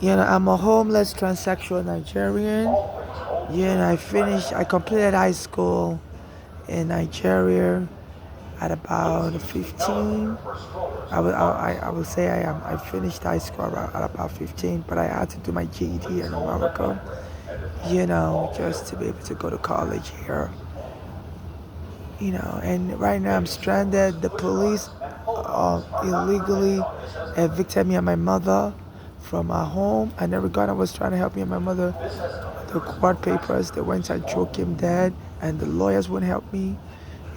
I'm a homeless transsexual Nigerian. I completed high school in Nigeria at about 15. I would say I finished high school at about 15, but I had to do my GED in America, just to be able to go to college here. And right now I'm stranded. The police illegally evicted me and my mother from our home. I never got. I was trying to help me and my mother. The court papers, they went and choked him dead, and the lawyers wouldn't help me.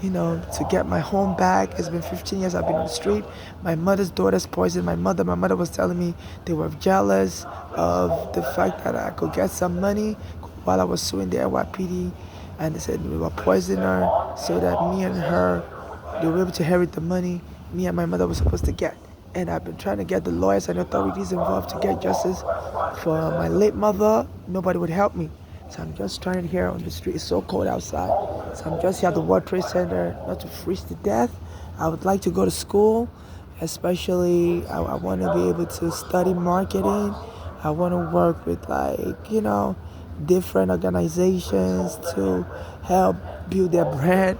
To get my home back. It's been 15 years I've been on the street. My mother's daughters poisoned my mother. My mother was telling me they were jealous of the fact that I could get some money while I was suing the NYPD. And they said we were poisoning her so that me and her, they were able to inherit the money me and my mother were supposed to get. And I've been trying to get the lawyers and authorities involved to get justice for my late mother. Nobody would help me. So I'm just trying here on the street. It's so cold outside. So I'm just here at the World Trade Center, not to freeze to death. I would like to go to school, especially I want to be able to study marketing. I want to work with different organizations to help build their brand.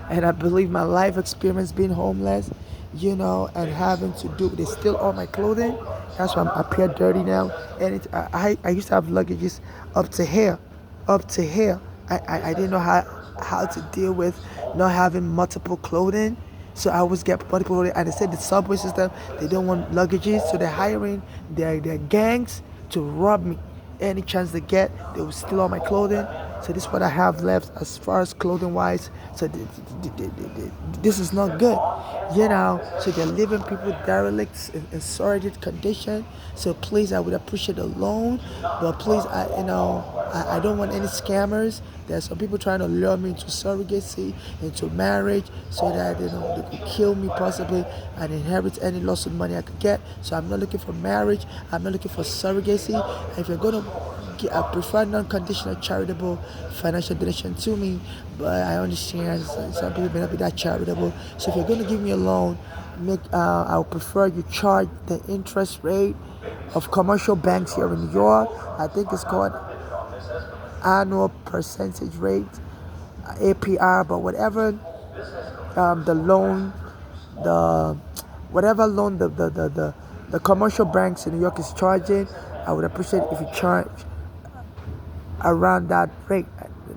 And I believe my life experience being homeless, and having to do, they steal all my clothing. That's why I'm up here dirty now. And I used to have luggages up to here, up to here. I didn't know how to deal with not having multiple clothing. So I always get multiple clothing. And they said the subway system, they don't want luggages. So they're hiring their gangs to rob me. Any chance they get, they will steal all my clothing. So this is what I have left as far as clothing wise. So this is not good, So they're leaving people derelicts in sordid condition. So please, I would appreciate a loan, but please, I don't want any scammers. There's some people trying to lure me into surrogacy, into marriage, so that they could kill me possibly and inherit any loss of money I could get. So I'm not looking for marriage. I'm not looking for surrogacy. And if you're gonna, I prefer non-conditional charitable financial donation to me, but I understand some people may not be that charitable. So if you're going to give me a loan, I would prefer you charge the interest rate of commercial banks here in New York. I think it's called annual percentage rate, APR, but whatever the loan, the whatever loan the commercial banks in New York is charging, I would appreciate if you charge around that rate,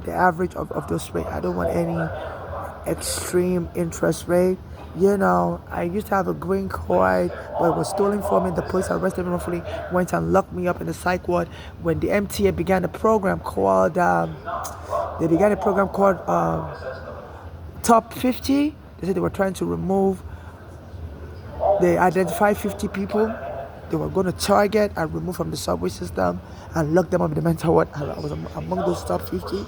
the average of those rates. I don't want any extreme interest rate. I used to have a green card, but it was stolen from me. The police arrested me wrongfully, went and locked me up in the psych ward. When the MTA began a program called, Top 50. They said they were trying to remove. They identified 50 people they were going to target and remove from the subway system and lock them up in the mental ward. I was among those top 50,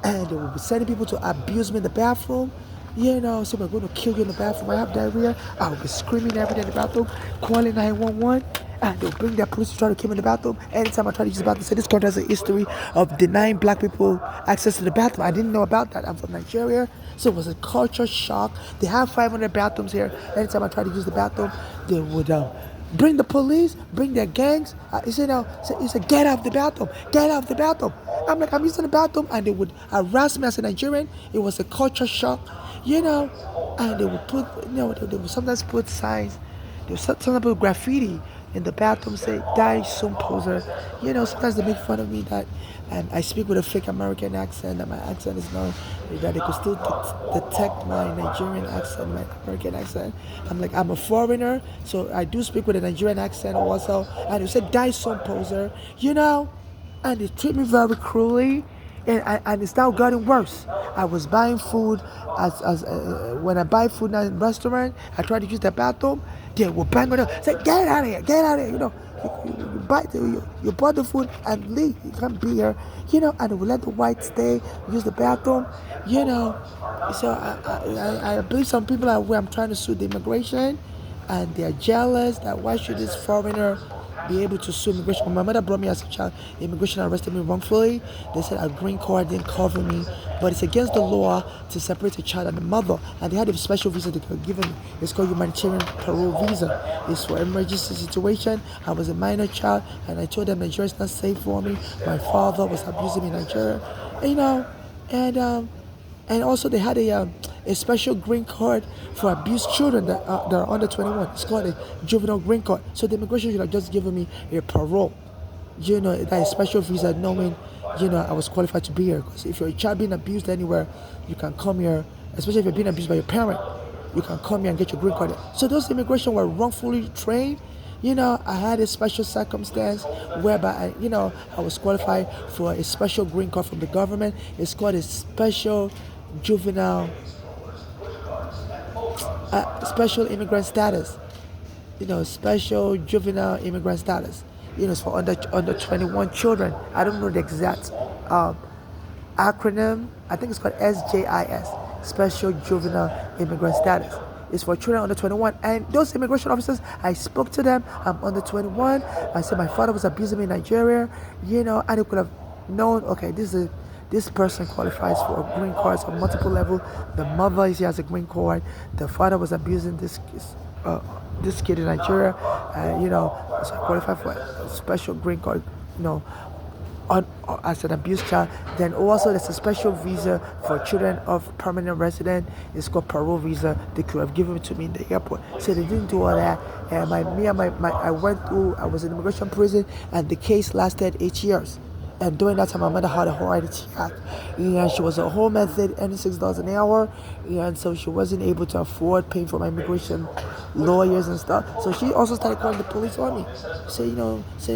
and they would be sending people to abuse me in the bathroom. So we're going to kill you in the bathroom. I have diarrhea. I would be screaming every day in the bathroom, calling 911. And they'll bring their police to try to kill me in the bathroom. Anytime I try to use the bathroom, say this country has a history of denying black people access to the bathroom. I didn't know about that. I'm from Nigeria, so it was a culture shock. They have 500 bathrooms here. Anytime I try to use the bathroom, they would bring the police, bring their gangs. He said, get out of the bathroom, get out of the bathroom. I'm like, I'm using the bathroom, and they would harass me as a Nigerian. It was a culture shock, and they would put, they would sometimes put signs. They would sometimes put graffiti in the bathroom, say, die soon, poser. Sometimes they make fun of me that I speak with a fake American accent, that my accent is not, that they could still detect my Nigerian accent, my American accent. I'm like, I'm a foreigner, so I do speak with a Nigerian accent also. And they said, die soon, poser, and they treat me very cruelly. And it's now getting worse. I was buying food when I buy food now in restaurant, I try to use the bathroom. They will bang on it, say, get out of here, get out of here. You bought the food and leave. You can't be here. And they will let the whites stay, use the bathroom. So I believe some people are where I'm trying to sue the immigration, and they're jealous that why should this foreigner be able to sue immigration. When my mother brought me as a child, immigration arrested me wrongfully. They said a green card didn't cover me, but it's against the law to separate a child and the mother. And they had a special visa they could give me. It's called humanitarian parole visa. It's for emergency situation. I was a minor child, and I told them Nigeria is not safe for me. My father was abusing me in Nigeria, and and also they had a special green card for abused children that are under 21. It's called a juvenile green card. So the immigration should have just given me a parole, that special visa, knowing, I was qualified to be here. Because if you're a child being abused anywhere, you can come here, especially if you're being abused by your parent, you can come here and get your green card. So those immigration were wrongfully trained. I had a special circumstance whereby I was qualified for a special green card from the government. It's called a juvenile, special immigrant status. Special juvenile immigrant status. It's for under 21 children. I don't know the exact acronym. I think it's called SJIS, Special Juvenile Immigrant Status. It's for children under 21. And those immigration officers, I spoke to them. I'm under 21. I said my father was abusing me in Nigeria, and they could have known, okay, this person qualifies for green cards on multiple level. The mother is here as a green card. The father was abusing this kid in Nigeria. So I qualify for a special green card, as an abused child. Then also there's a special visa for children of permanent resident. It's called parole visa. They could have given it to me in the airport. So they didn't do all that. And I was in immigration prison, and the case lasted 8 years. And during that time, my mother had a heart attack. She was a home method, earning $6 an hour. And so she wasn't able to afford paying for my immigration lawyers and stuff. So she also started calling the police on me, saying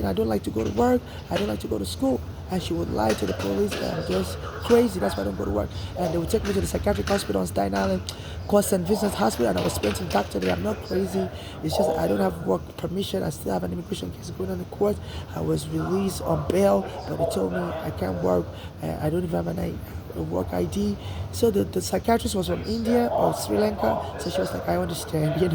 I don't like to go to work, I don't like to go to school. And she would lie to the police that I'm just crazy, that's why I don't go to work. And they would take me to the psychiatric hospital on Staten Island, called St. Vincent's Hospital, and I was explaining to the doctor that I'm not crazy. It's just I don't have work permission. I still have an immigration case going on in court. I was released on bail, but they told me I can't work. I don't even have a work ID. So the psychiatrist was from India or Sri Lanka. So she was like, I understand, you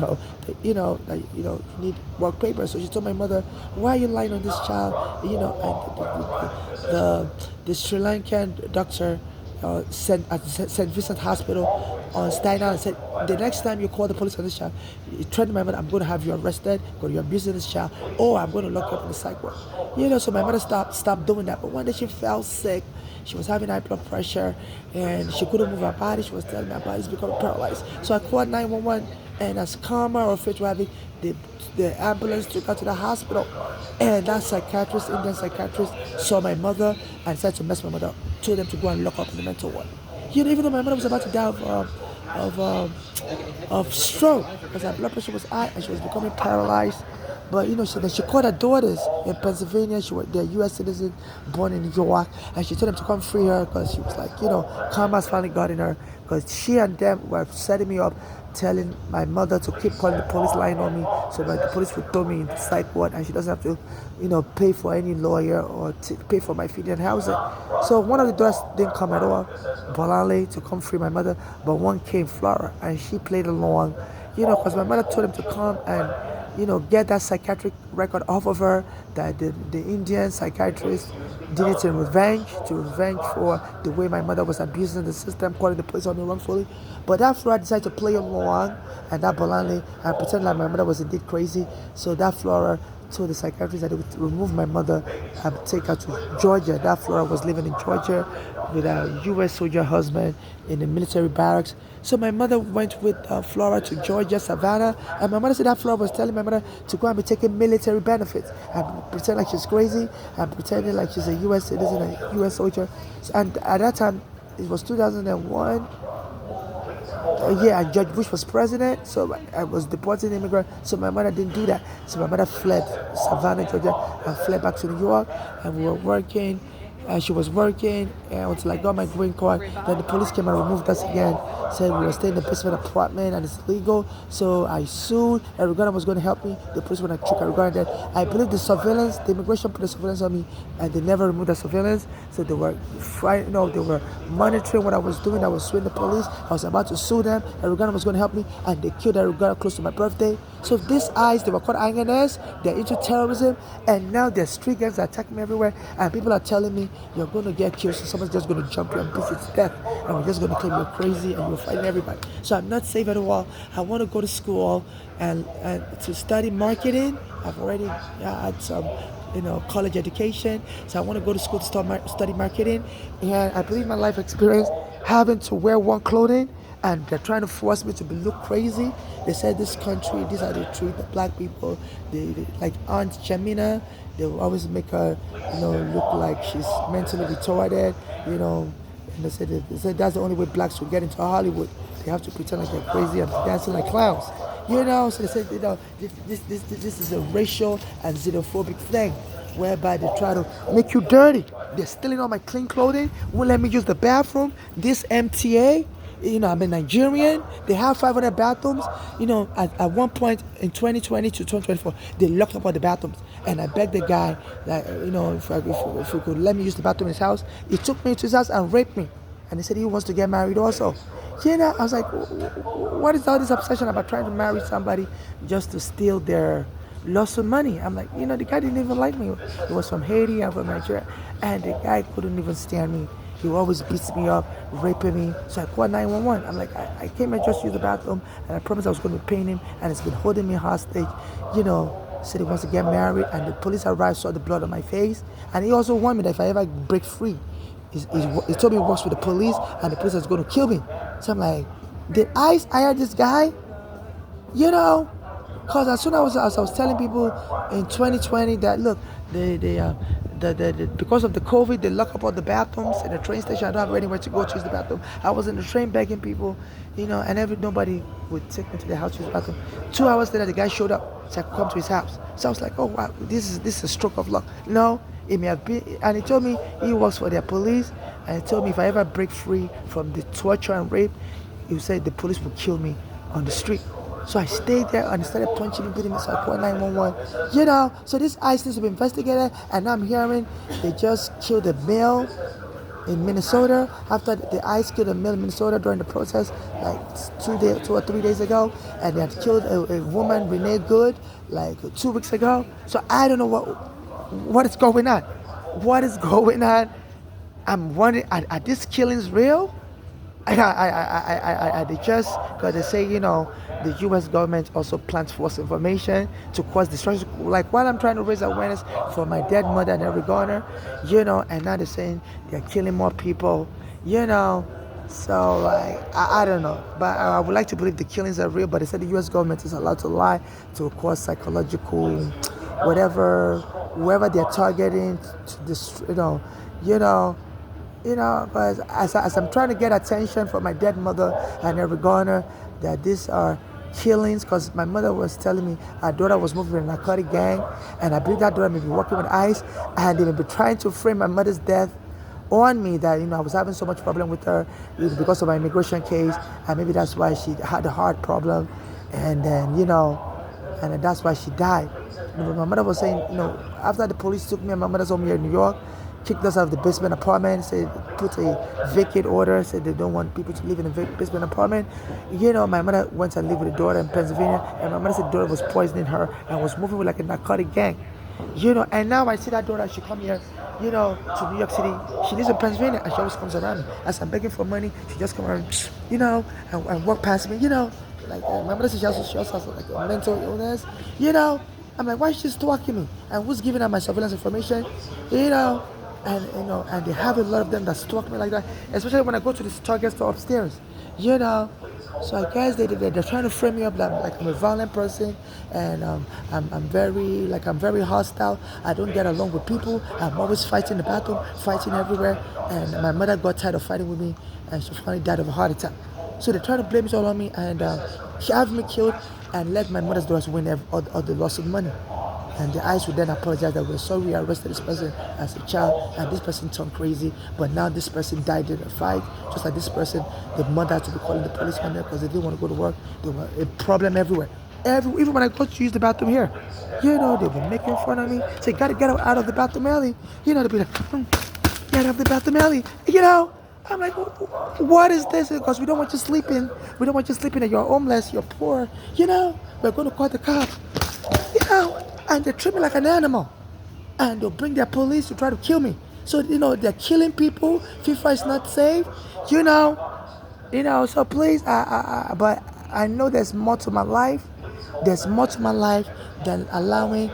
need work papers. So she told my mother, why are you lying on this child? And the Sri Lankan doctor at St. Vincent Hospital on Staten Island said, the next time you call the police on this child, you threaten my mother, I'm going to have you arrested because you're abusing this child, or I'm going to lock you up in the psych ward. So my mother stopped doing that. But one day she fell sick. She was having high blood pressure, and she couldn't move her body. She was telling me her body's becoming paralyzed. So I called 911, and as karma or fate were having, the ambulance took her to the hospital. And that Indian psychiatrist, saw my mother and said to mess my mother up, told them to go and lock up in the mental ward. Even though my mother was about to die of stroke, because her blood pressure was high and she was becoming paralyzed. But so then she called her daughters in Pennsylvania. They're U.S. citizens, born in New York, and she told them to come free her because she was like, karma's finally gotten her, because she and them were setting me up, telling my mother to keep calling the police line on me, so that the police would throw me in the psych ward, and she doesn't have to, pay for any lawyer or pay for my feeding and housing. So one of the daughters didn't come at all, Bolale, to come free my mother, but one came, Flora, and she played along, because my mother told him to come and get that psychiatric record off of her, that the Indian psychiatrist did it in revenge for the way my mother was abusing the system, calling the police on me wrongfully. But that Flora decided to play along, and that Bolani, and pretend like my mother was indeed crazy. So that Flora told the psychiatrist that they would remove my mother and take her to Georgia. That Flora was living in Georgia with a U.S. soldier husband in the military barracks. So my mother went with Flora to Georgia, Savannah, and my mother said that Flora was telling my mother to go and be taking military benefits and pretend like she's crazy and pretending like she's a U.S. citizen, a U.S. soldier. And at that time, it was 2001. And George Bush was president, so I was deporting immigrant. So my mother didn't do that. So my mother fled Savannah, Georgia, and fled back to New York, and we were working and she was working and until I got my green card. Then the police came and removed us again. Said we were staying in the basement apartment and it's illegal. So I sued. Arizona was going to help me. The police went and took Arizona. Then I believe the immigration put the surveillance on me, and they never removed the surveillance. So they were they were monitoring what I was doing. I was suing the police. I was about to sue them. Arizona was going to help me, and they killed Arizona close to my birthday. So these eyes, they were called INS. They're into terrorism, and now there's street gangs that attack me everywhere. And people are telling me you're going to get killed. So someone's just going to jump you and beat you to death, and we're just going to claim you're crazy and you're fighting everybody. So I'm not safe at all. I want to go to school and to study marketing. I've already had some college education. So I want to go to school to study marketing. And I believe my life experience, having to wear one clothing, and they're trying to force me to look crazy. They said this country, these are they treat the black people. They like Aunt Jamina, they will always make her, look like she's mentally retarded, And they said that's the only way blacks will get into Hollywood. They have to pretend like they're crazy and dancing like clowns. So they said, this is a racial and xenophobic thing, whereby they try to make you dirty. They're stealing all my clean clothing, won't let me use the bathroom. This MTA, I'm a Nigerian. They have 500 bathrooms. At one point in 2020 to 2024, they locked up all the bathrooms. And I begged the guy that, if he could let me use the bathroom in his house. He took me to his house and raped me. And he said he wants to get married also. I was like, what is all this obsession about trying to marry somebody just to steal their lawsuit money? I'm like, the guy didn't even like me. He was from Haiti, I'm from Nigeria. And the guy couldn't even stand me. He always beats me up, raping me. So I called 911. I'm like, I came and just used the bathroom, and I promised I was going to be paying him, and it's been holding me hostage. Said he wants to get married, and the police arrived, saw the blood on my face, and he also warned me that if I ever break free, he told me he works with the police, and the police is going to kill me. So I'm like, did I hire this guy? Because as soon as I was telling people in 2020 that, look, because of the COVID, they lock up all the bathrooms in the train station. I don't have anywhere to go to use the bathroom. I was in the train begging people, and nobody would take me to their house to use the bathroom. 2 hours later, the guy showed up, so I could come to his house. So I was like, oh wow, this is a stroke of luck. No, it may have been, and he told me he works for their police, and he told me if I ever break free from the torture and rape, he said the police will kill me on the street. So I stayed there and started punching and beating me, so I called 911. So this ICE needs to be investigated, and now I'm hearing they just killed a male in Minnesota. After the ICE killed a male in Minnesota during the protest, like 2 or 3 days ago, and they had killed a woman, Renee Good, like 2 weeks ago. So I don't know what is going on. What is going on? I'm wondering, are these killings real? They just, because they say, the U.S. government also plants false information to cause destruction. Like while I'm trying to raise awareness for my dead mother and every gardener, and now they're saying they're killing more people, So like, I don't know, but I would like to believe the killings are real. But they said the U.S. government is allowed to lie to cause psychological, whoever they're targeting to destroy, because as I'm trying to get attention from my dead mother and every gardener, that these are killings, because my mother was telling me her daughter was moving in a narcotic gang, and I believe that daughter may be working with ICE, and they may be trying to frame my mother's death on me, that I was having so much problem with her because of my immigration case, and maybe that's why she had a heart problem, and then and that's why she died. My mother was saying, after the police took me and my mother's home here in New York, kicked us out of the basement apartment, said put a vacate order, said they don't want people to live in a basement apartment. My mother went and lived with a daughter in Pennsylvania, and my mother said the daughter was poisoning her and was moving with like a narcotic gang. And now I see that daughter, she come here, to New York City. She lives in Pennsylvania, and she always comes around me. As I'm begging for money, she just come around, and walk past me, Like my mother said she also has like a mental illness, I'm like, why is she stalking me? And who's giving her my surveillance information? And they have a lot of them that stalk me like that, especially when I go to this Target store upstairs, So I guess they're trying to frame me up like I'm a violent person, and I'm very hostile. I don't get along with people. I'm always fighting in the bathroom, fighting everywhere. And my mother got tired of fighting with me, and she finally died of a heart attack. So they try to blame it all on me, and have me killed and let my mother's daughters win all the lawsuit money. And the ICE would then apologize that we're sorry we arrested this person as a child, and this person turned crazy, but now this person died in a fight. Just like this person, the mother had to be calling the police on them because they didn't want to go to work. There was a problem everywhere. Even when I go to use the bathroom here, they were making fun of me. Say, gotta get out of the bathroom alley. They'd be like, get out of the bathroom alley. I'm like, what is this? Because we don't want you sleeping. We don't want you sleeping and you're homeless, you're poor. We're going to call the cops. And they treat me like an animal. And they'll bring their police to try to kill me. So, they're killing people. FIFA is not safe. So please, but I know there's more to my life. There's more to my life than allowing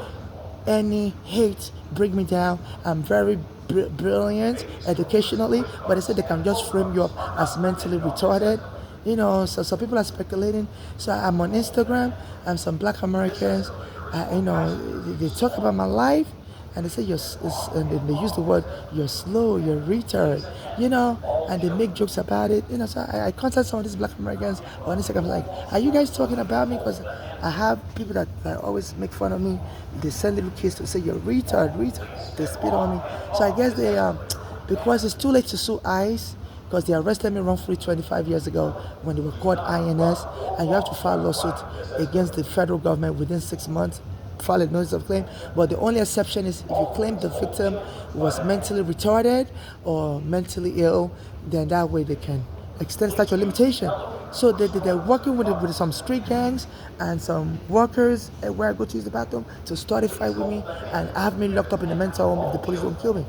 any hate bring me down. I'm very brilliant educationally, but they said they can just frame you up as mentally retarded. So some people are speculating. So I'm on Instagram, and some Black Americans, they talk about my life, and they say and they use the word you're slow, you're retard, and they make jokes about it. So I contact some of these Black Americans on Instagram, like, are you guys talking about me? Because I have people that always make fun of me. They send me kids to say you're retard. They spit on me. So I guess they because it's too late to sue ICE, because they arrested me wrongfully 25 years ago when they were called INS, and you have to file a lawsuit against the federal government within 6 months, file a notice of claim. But the only exception is if you claim the victim was mentally retarded or mentally ill, then that way they can extend statute of limitation. So they're working with some street gangs and some workers where I go to use the bathroom to start a fight with me and have me locked up in a mental home if the police won't kill me.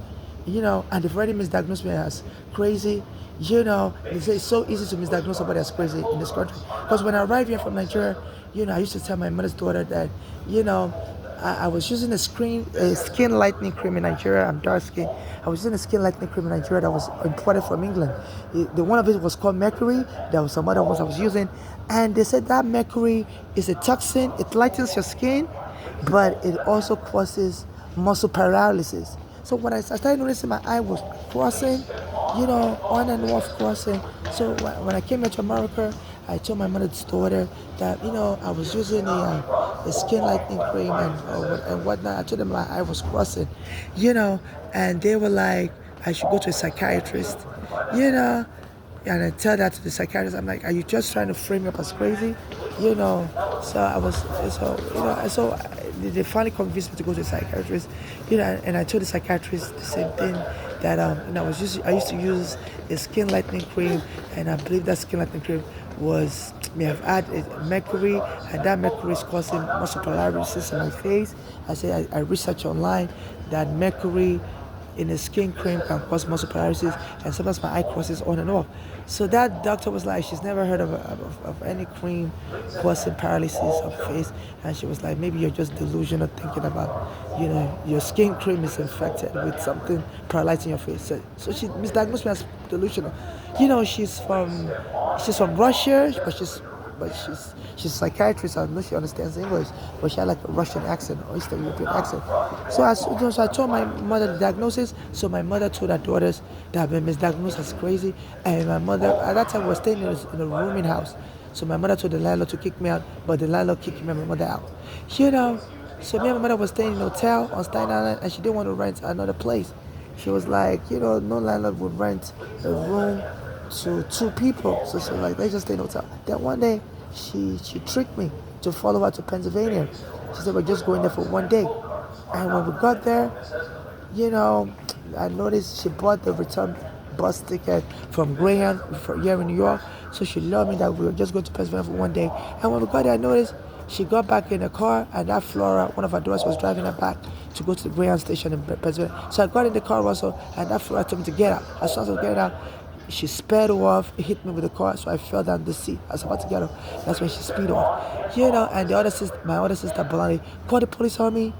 And they've already misdiagnosed me as crazy. They say it's so easy to misdiagnose somebody as crazy in this country. Because when I arrived here from Nigeria, I used to tell my mother's daughter that, I was using a skin lightening cream in Nigeria. I'm dark skin. I was using a skin lightening cream in Nigeria that was imported from England. The one of it was called mercury. There was some other ones I was using. And they said that mercury is a toxin. It lightens your skin, but it also causes muscle paralysis. So when I started noticing my eye was crossing, on and off crossing. So when I came here to America, I told my mother's daughter that, I was using a skin lightening cream and whatnot. I told them my eye was crossing, and they were like, I should go to a psychiatrist, and I tell that to the psychiatrist. I'm like, are you just trying to frame me up as crazy? So I was, so they finally convinced me to go to a psychiatrist, and I told the psychiatrist the same thing, that I used to use a skin lightening cream, and I believe that skin lightening cream may have had mercury, and that mercury is causing muscle paralysis in my face. I researched online that mercury in a skin cream can cause muscle paralysis, and sometimes my eye crosses on and off. So that doctor was like, she's never heard of any cream causing paralysis of face, and she was like, maybe you're just delusional thinking about, your skin cream is infected with something paralyzing your face. So she misdiagnosed me as delusional. She's from Russia, but she's a psychiatrist. I know she understands English, but she had like a Russian accent or Eastern European accent. So I told my mother the diagnosis. So my mother told her daughters that I've been misdiagnosed as crazy. And my mother, at that time, was staying in a rooming house. So my mother told the landlord to kick me out, but the landlord kicked me and my mother out. So me and my mother was staying in a hotel on Staten Island, and she didn't want to rent another place. She was like, no landlord would rent a room to 2 people. So she was like, let's just stay in a hotel. Then one day, she tricked me to follow her to Pennsylvania. She said, we're just going there for 1 day. And when we got there, I noticed she bought the return bus ticket from Greyhound here in New York. So she loved me that we were just going to Pennsylvania for 1 day. And when we got there, I noticed she got back in the car, and that Flora, one of her daughters, was driving her back to go to the Greyhound station in Pennsylvania. So I got in the car also, and that Flora told me to get out. As soon as I was getting out, she sped off, hit me with the car, so I fell down the seat. I was about to get off. That's when she speed off. And my other sister, Bolani, called the police on me.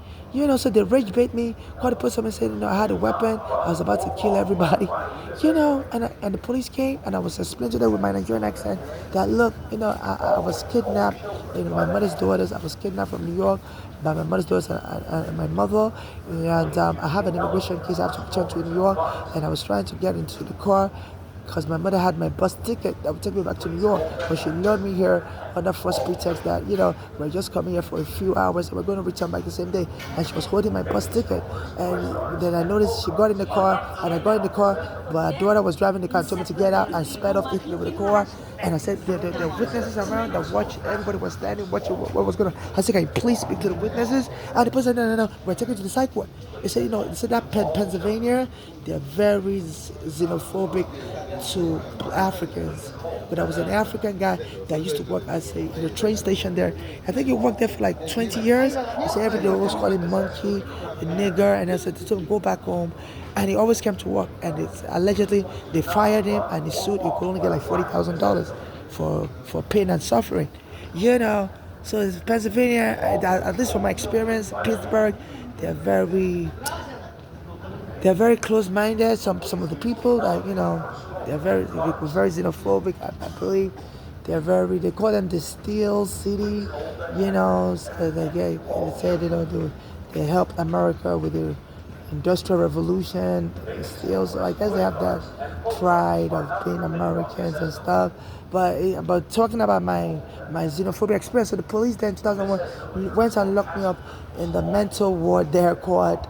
So they rage bait me, called the police on me, said, I had a weapon, I was about to kill everybody. And the police came, and I was explaining to them with my Nigerian accent that, look, I was kidnapped, my mother's daughters, I was kidnapped from New York by my mother's daughters and my mother, and I have an immigration case I have to return to New York, and I was trying to get into the car because my mother had my bus ticket that would take me back to New York, but she lured me here under false pretext that, we're just coming here for a few hours and we're going to return back the same day. And she was holding my bus ticket. And then I noticed she got in the car, and I got in the car, but her daughter was driving the car and told me to get out and sped off into the car. And I said, the witnesses around that watch, everybody was standing watching what was going on. I said, can you please speak to the witnesses? And the person said, no, we're taking to the psych ward. They said, that Pennsylvania, they're very xenophobic to Africans. But I was an African guy that used to work in the train station there. I think he worked there for like 20 years. He said every day I was calling monkey, a nigger, and I said to him, go back home. And he always came to work, and allegedly they fired him, and he sued. He could only get like $40,000 for pain and suffering. So it's Pennsylvania, at least from my experience, Pittsburgh, they're very close-minded. Some of the people that they're very xenophobic. I believe they call them the Steel City. So they say they helped America with the Industrial Revolution. Steel, so I guess they have that pride of being Americans and stuff. But talking about my xenophobia experience, so the police then in 2001 went and locked me up in the mental ward there called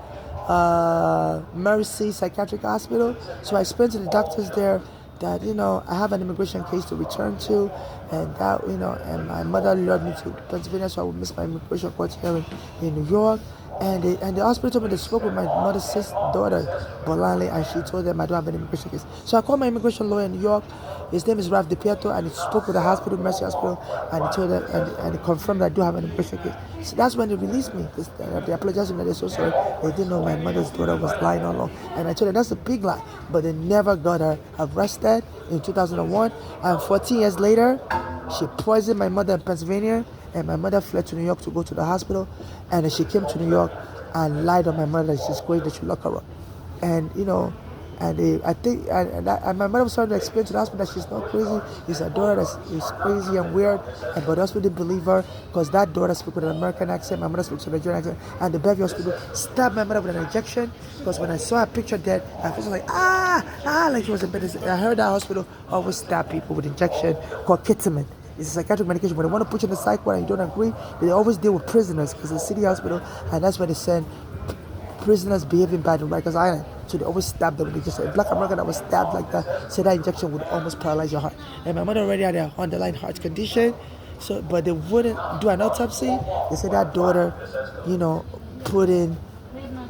Mercy Psychiatric Hospital. So I explained to the doctors there that I have an immigration case to return to, and that and my mother lured me to Pennsylvania, so I would miss my immigration court hearing in New York. And the hospital told me they spoke with my mother's daughter, Bolani, and she told them I don't have an immigration case. So I called my immigration lawyer in New York. His name is Ralph DiPietro, and he spoke with the hospital, Mercy Hospital, and he told them and he confirmed that I do have an immigration case. So that's when they released me. They apologized to me. They're so sorry. They didn't know my mother's daughter was lying all along. And I told them that's a big lie. But they never got her arrested in 2001. And 14 years later, she poisoned my mother in Pennsylvania. And my mother fled to New York to go to the hospital, and then she came to New York and lied on my mother that she's crazy, that she lock her up. And I think my mother was trying to explain to the hospital that she's not crazy. It's her daughter that is crazy and weird, but the hospital didn't believe her because that daughter spoke with an American accent, my mother spoke with a Nigerian accent, and the Bellevue Hospital stabbed my mother with an injection because when I saw her picture dead, I was like, like she was in bed. I heard that hospital always stab people with injection called ketamine. It's a psychiatric medication. When they want to put you in the psych ward and you don't agree, they always deal with prisoners because it's a city hospital, and that's where they send prisoners behaving bad in Rikers Island. So they always stab them. They just a black American that was stabbed like that, so that injection would almost paralyze your heart. And my mother already had an underlying heart condition, but they wouldn't do an autopsy. They said that daughter, put in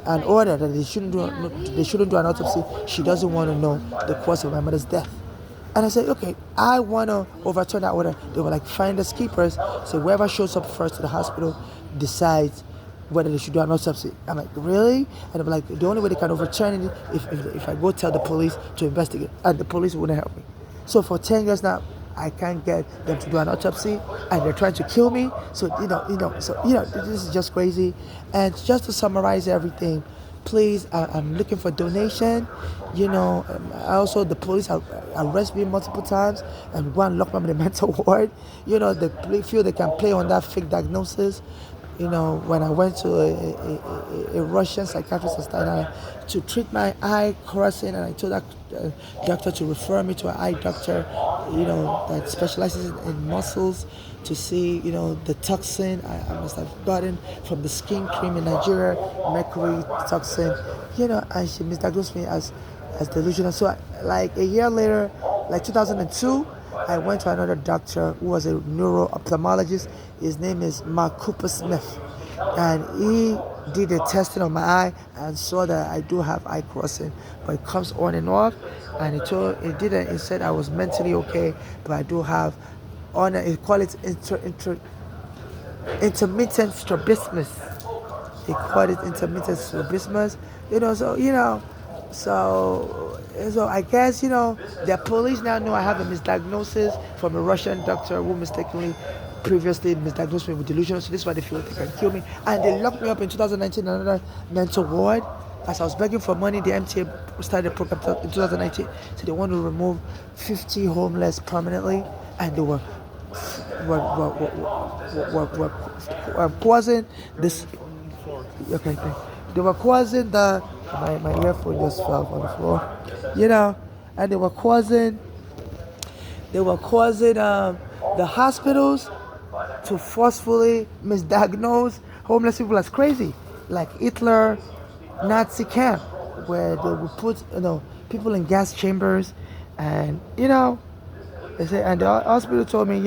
an order that they shouldn't do an autopsy. She doesn't want to know the cause of my mother's death. And I said, okay, I want to overturn that order. They were like finders keepers. So whoever shows up first to the hospital decides whether they should do an autopsy. I'm like, really? And they were like, the only way they can overturn it if I go tell the police to investigate. And the police wouldn't help me. So for 10 years now, I can't get them to do an autopsy, and they're trying to kill me. So, this is just crazy. And just to summarize everything, please, I'm looking for donation. Also the police arrest me multiple times and go and lock me in the mental ward. They feel they can play on that fake diagnosis. When I went to a Russian psychiatrist to treat my eye crossing, and I told that doctor to refer me to an eye doctor, that specializes in muscles to see, the toxin I must have gotten from the skin cream in Nigeria, mercury toxin, and she misdiagnosed me as delusional. So like a year later, like 2002, I went to another doctor who was a neuro-ophthalmologist. His name is Mark Cooper Smith. And he did a testing on my eye and saw that I do have eye crossing, but it comes on and off. And he said I was mentally okay, but I do have he called it intermittent strabismus. He called it intermittent strabismus. So I guess, the police now know I have a misdiagnosis from a Russian doctor who mistakenly previously misdiagnosed me with delusional. So this is why they feel they can kill me. And they locked me up in 2019 in another mental ward. As I was begging for money, the MTA started a program in 2019. So they want to remove 50 homeless permanently. And they were causing this. They were causing my earphone just fell on the floor. and they were causing the hospitals to forcefully misdiagnose homeless people as crazy, like Hitler Nazi camp, where they would put people in gas chambers, and they say, and the hospital told me,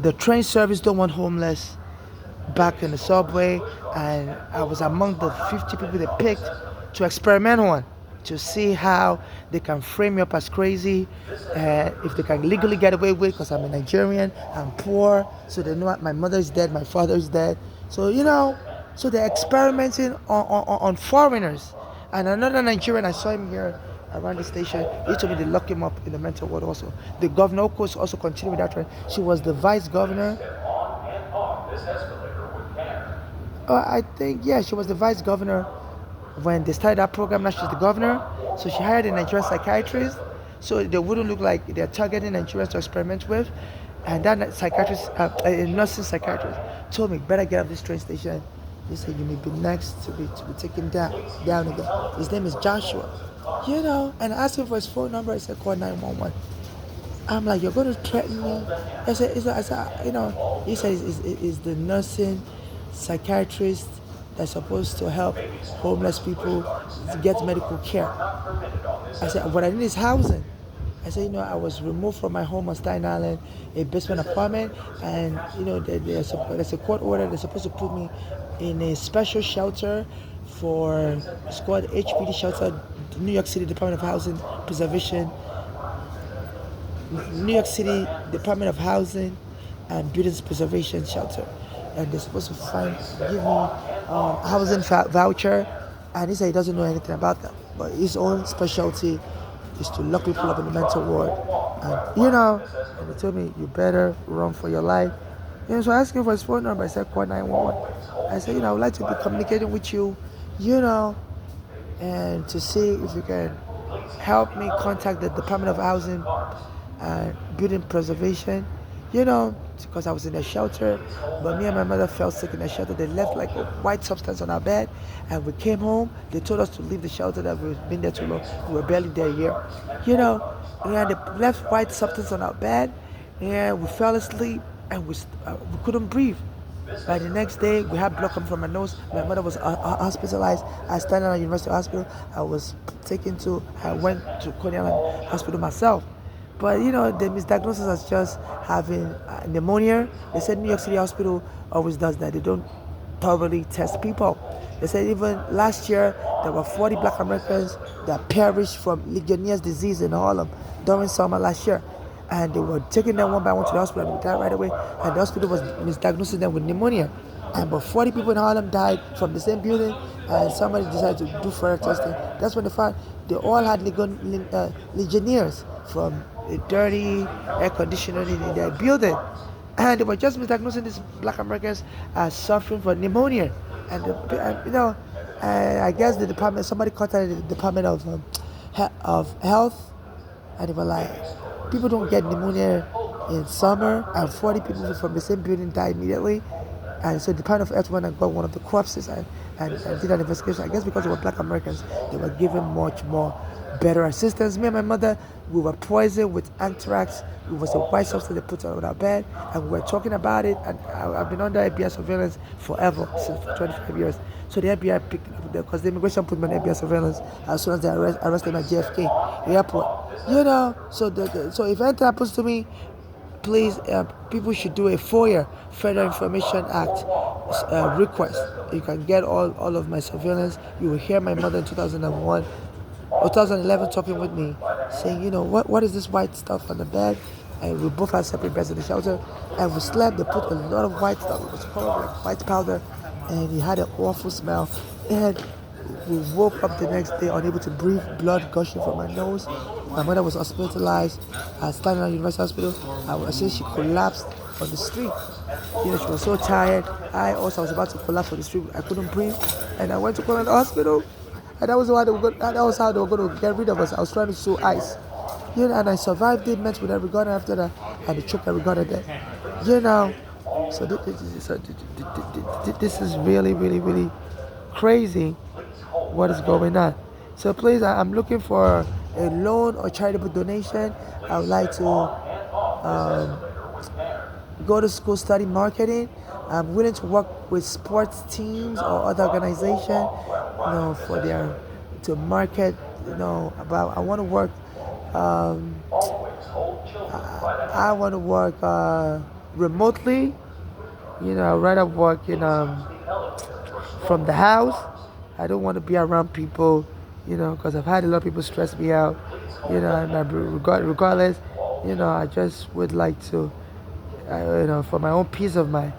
the train service don't want homeless back in the subway, and I was among the 50 people they picked to experiment on, to see how they can frame me up as crazy, if they can legally get away with, because I'm a Nigerian, I'm poor, so they know my mother is dead, my father is dead, so so they're experimenting on foreigners. And another Nigerian, I saw him here around the station, he told me they lock him up in the mental ward also. The governor, of course, also continued with that trend. She was the vice governor. I think, yeah, she was the vice governor when they started that program. Now she's the governor. So she hired a Nigerian psychiatrist so they wouldn't look like they're targeting Nigerians to experiment with. And that psychiatrist, a nursing psychiatrist, told me, better get up this train station. He said, you may be next to be taken down again. His name is Joshua. And I asked him for his phone number. He said, call 911. I'm like, you're going to threaten me? I said, he said, is the nursing psychiatrist that's supposed to help homeless people to get medical care. I said, what I need is housing. I said, I was removed from my home on Staten Island, a basement apartment, and, there's a court order. They're supposed to put me in a special shelter it's called HPD shelter, New York City Department of Housing Preservation, New York City Department of Housing and Buildings Preservation Shelter. And they're supposed to give me a housing voucher, and he said he doesn't know anything about that. But his own specialty is to lock people up in the mental ward. And he told me, you better run for your life. So I asked him for his phone number. I said, call 911. I said, I would like to be communicating with you, and to see if you can help me contact the Department of Housing and Building Preservation, because I was in a shelter, but me and my mother fell sick in the shelter. They left like a white substance on our bed, and we came home. They told us to leave the shelter, that we've been there too long. We were barely there a year, and they left white substance on our bed, and we fell asleep, and we couldn't breathe. By the next day, we had blood coming from my nose. My mother was hospitalized. I started at University Hospital. I went to Coney Island Hospital myself. But the misdiagnosis as just having pneumonia. They said New York City Hospital always does that. They don't thoroughly test people. They said even last year there were 40 Black Americans that perished from Legionnaire's disease in Harlem during summer last year. And they were taking them one by one to the hospital, and they died right away. And the hospital was misdiagnosing them with pneumonia. But 40 people in Harlem died from the same building, and somebody decided to do further testing. That's when they found they all had Legionnaires from a dirty air conditioner in their building. And they were just misdiagnosing these Black Americans as suffering from pneumonia. And I guess somebody contacted the Department of Health, and they were like, people don't get pneumonia in summer, and 40 people from the same building died immediately. And so the Department of Health went and got one of the corpses and did an investigation. I guess because they were Black Americans, they were given much more better assistance. Me and my mother, we were poisoned with anthrax. It was a white substance they put on our bed, and we were talking about it. And I've been under FBI surveillance forever, since 25 years. So the FBI picked it up because the immigration put me on FBI surveillance as soon as they arrested me at JFK airport. So if anything happens to me, please, people should do a FOIA, Federal Information Act request. You can get all of my surveillance. You will hear my mother in 2001 or 2011 talking with me, saying, what is this white stuff on the bed? And we both had separate beds in the shelter, and we slept. They put a lot of white stuff. It was called like white powder, and it had an awful smell. And we woke up the next day unable to breathe, blood gushing from my nose. My mother was hospitalized at Staten Island University Hospital. I would say she collapsed on the street. She was so tired. I was about to collapse on the street. I couldn't breathe, and I went to call the hospital. And that was how they were going to get rid of us. I was trying to sew ice. And I survived it, met with every gunner after that, and they choked every gunner dead. So this is really, really, really crazy what is going on. So please, I'm looking for a loan or charitable donation. I would like to um, go to school, study marketing. I'm willing to work with sports teams or other organization, for their to market, about I want to work. Um, I want to work remotely. I'd rather work from the house. I don't want to be around people, because I've had a lot of people stress me out, and regardless, I just would like to, for my own peace of mind.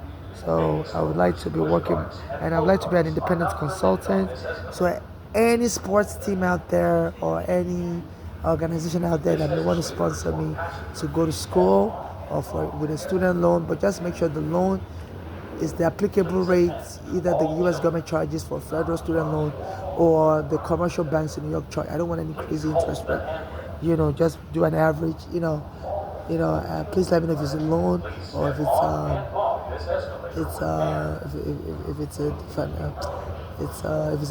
So I would like to be working, and I would like to be an independent consultant. So any sports team out there or any organization out there that may want to sponsor me to go to school or for with a student loan, but just make sure the loan is the applicable rates either the U.S. government charges for federal student loan or the commercial banks in New York charge. I don't want any crazy interest rate. Just do an average. Please let me know if it's a loan or if it's a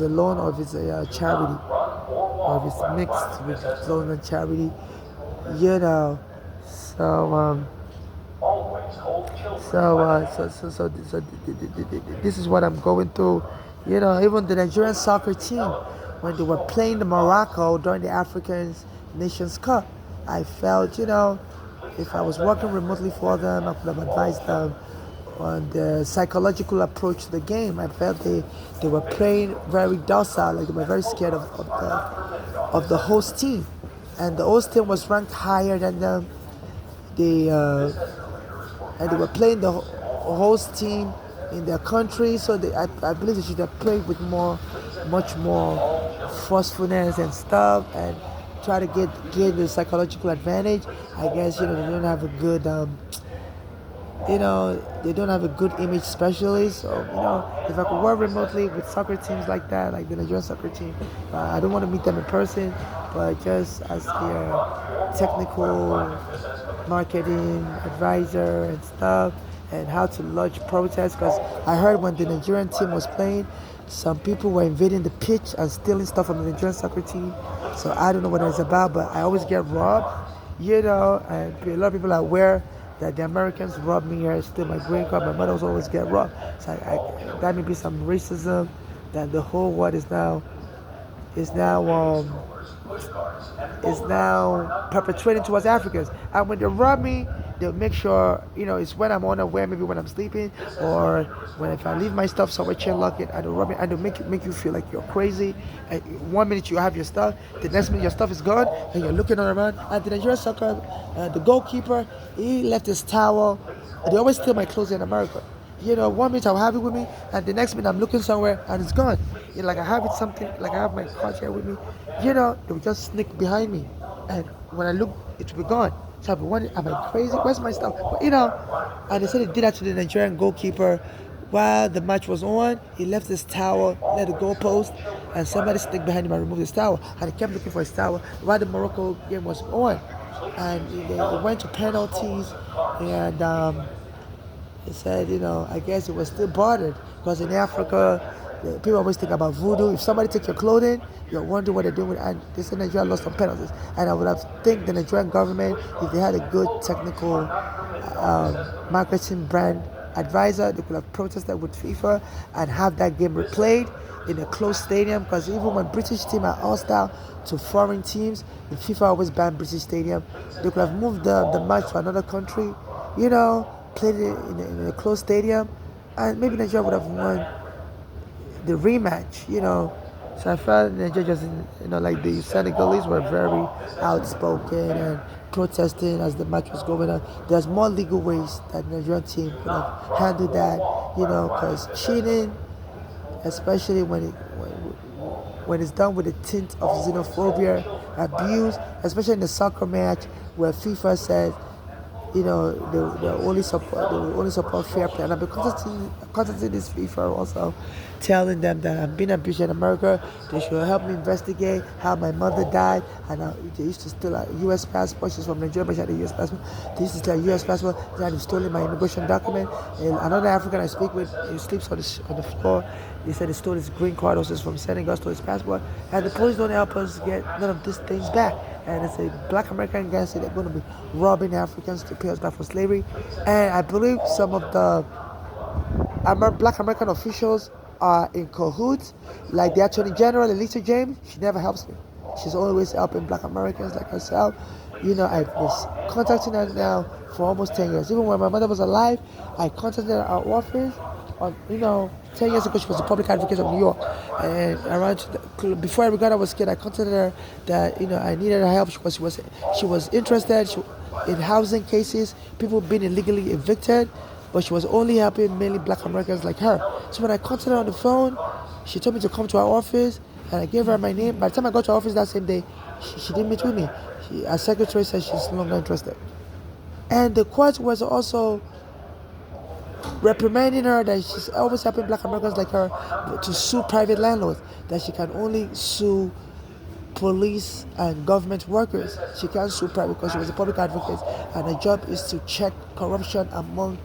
loan or if it's a charity or if it's mixed with loan and charity. You know, so this is what I'm going through. Even the Nigerian soccer team, when they were playing the Morocco during the African Nations Cup, I felt, if I was working remotely for them, I could have advised them on the psychological approach to the game. I felt they were playing very docile, like they were very scared of the host team. And the host team was ranked higher than them. They and they were playing the host team in their country, so I believe they should have played with much more forcefulness and stuff, and try to get the psychological advantage. I guess they don't have a good they don't have a good image specialist. So if I could work remotely with soccer teams like that, like the Nigerian soccer team, I don't want to meet them in person, but just as their technical marketing advisor and stuff, and how to lodge protests. Because I heard when the Nigerian team was playing, some people were invading the pitch and stealing stuff from the Nigerian soccer team. So I don't know what it's about, but I always get robbed, and a lot of people are aware that the Americans robbed me here, steal my green card. My mother was always get robbed. So that may be some racism that the whole world is now perpetrating towards Africans. And when they rob me, they'll make sure, it's when I'm unaware, maybe when I'm sleeping, or when if I leave my stuff somewhere, chain lock it, and they'll rob me, and they'll make you feel like you're crazy. And 1 minute you have your stuff, the next minute your stuff is gone, and you're looking around. And the Nigerian soccer, the goalkeeper, he left his towel. They always steal my clothes in America. 1 minute I'll have it with me, and the next minute I'm looking somewhere and it's gone. Like I have it something, like I have my card here with me. They will just sneak behind me, and when I look, it will be gone. So I'll be wondering, am I crazy? Where's my stuff? But, and they said they did that to the Nigerian goalkeeper while the match was on. He left his towel near the goalpost, and somebody sneaked behind him and removed his towel, and he kept looking for his towel while the Morocco game was on, and they went to penalties, and he said, I guess it was still bothered because in Africa, people always think about voodoo. If somebody takes your clothing, you're wondering what they're doing. And they said Nigeria lost some penalties. And I would have think the Nigerian government, if they had a good technical marketing brand advisor, they could have protested with FIFA and have that game replayed in a closed stadium. Because even when British teams are hostile to foreign teams, the FIFA always banned British stadium. They could have moved the match to another country, played it in a closed stadium, and maybe Nigeria would have won the rematch, So I felt Nigeria just, like the Senegalese were very outspoken and protesting as the match was going on. There's more legal ways that the Nigerian team could have handled that, because cheating, especially when it's done with a tint of xenophobia, abuse, especially in the soccer match where FIFA said, they only support fair play. And I've been contacting this FIFA also, telling them that I'm being abused in America. They should help me investigate how my mother died. And they used to steal a U.S. passport. She's from Nigeria, but she had a U.S. passport. They used to steal a U.S. passport. They had stolen my immigration document. And another African I speak with, he sleeps on the floor They said he stole his green card, also from Senegal, stole his passport, and the police don't help us get none of these things back. And it's a black American gang say they're going to be robbing Africans to pay us back for slavery. And I believe some of the black American officials are in cahoots, like the Attorney General, Elisa James. She never helps me. She's always helping black Americans like herself. I've been contacting her now for almost 10 years. Even when my mother was alive, I contacted her at our office on, 10 years ago. She was a public advocate of New York. And before I regarded I was kid, I contacted her that, I needed her help because she was interested in housing cases, people being illegally evicted, but she was only helping mainly black Americans like her. So when I contacted her on the phone, she told me to come to our office, and I gave her my name. By the time I got to our office that same day, she didn't meet with me. Our secretary said she's no longer interested. And the court was also reprimanding her that she's always helping black Americans like her to sue private landlords, that she can only sue police and government workers. She can't sue private because she was a public advocate, and her job is to check corruption among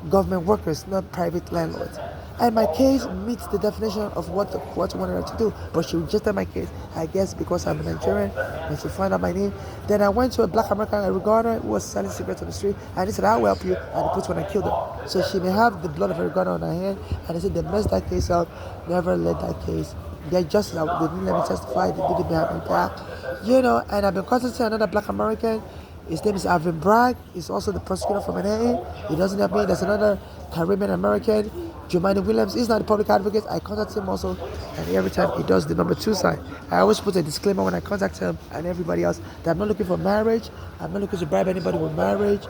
government workers, not private landlords. And my case meets the definition of what the court wanted her to do, but she rejected my case, I guess because I'm a Nigerian, and she found out my name. Then I went to a black American I regard her who was selling cigarettes on the street, and he said, "I will help you," and he put one and killed her. So she may have the blood of a regard on her hand, and they said they messed that case up, never let that case get justice. They didn't let me testify, they didn't have me back. And I've been contacting another black American. His name is Alvin Bragg. He's also the prosecutor from NYC. He doesn't help me. There's another Caribbean American, Jemani Williams. He's not the public advocate. I contact him also, and every time he does the number 2 sign. I always put a disclaimer when I contact him and everybody else that I'm not looking for marriage. I'm not looking to bribe anybody with marriage,